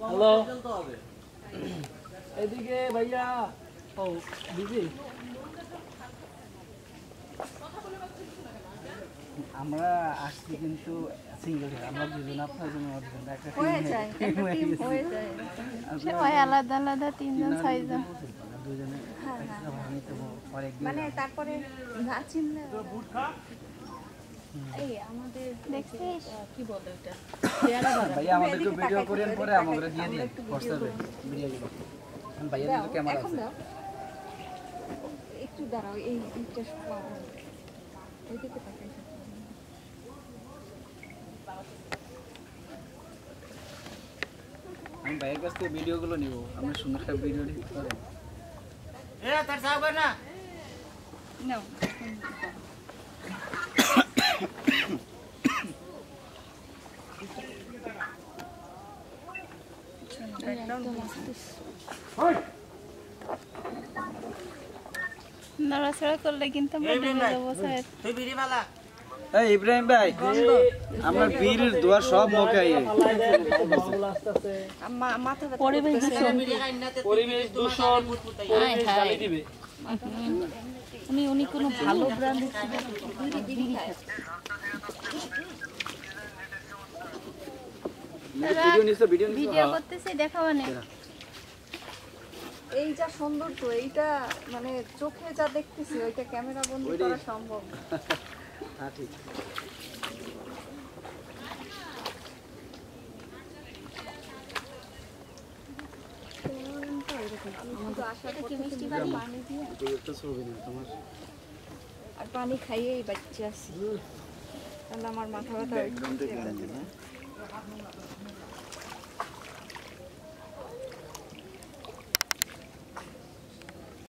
hello এদিকে ভাইয়া ও busy আমরা আসছি কিন্তু সিঙ্গেল আমরা দুজন আপনার জন্য একটা হয়ে যায় হয়ে যায় সবাই আলাদা আলাদা তিনজন ছয়জন দুজনে মানে তারপরে না চিনলে এই আমাদের দেখছিস কি বলে এটা ভাইয়া আমাদেরকে ভিডিও করেন পরে আমাদের দিয়ে দিন হোয়াটসঅ্যাপে ভিডিও দিব ভাইয়া তো ক্যামেরা আছে একটু দাঁড়াও এই এইটা এইদিকে তাকাই আমি ভাইয়ের কাছ থেকে ভিডিওগুলো নিব আমরা সুন্দর একটা ভিডিও ঠিক করেন এ তার সাহেব না নাও নড়াচড়া করলে কিন্তু এই ইব্রাহিম ভাই আমার বীরের দোয়া সব মুখে আইয়ে পরিবেশ দূষণ গালি দিবে উনি কোনো ভালো ব্র্যান্ড ভিডিও করতেছি দেখাবো না এই যা সৌন্দর্য এইটা মানে চোখে যা দেখতেছি ওইটা ক্যামেরা বন্দি করা সম্ভব হ্যাঁ ঠিক আর পানি খাইয়েই বাচ্চা আছি তাহলে আমার মাথা ব্যথা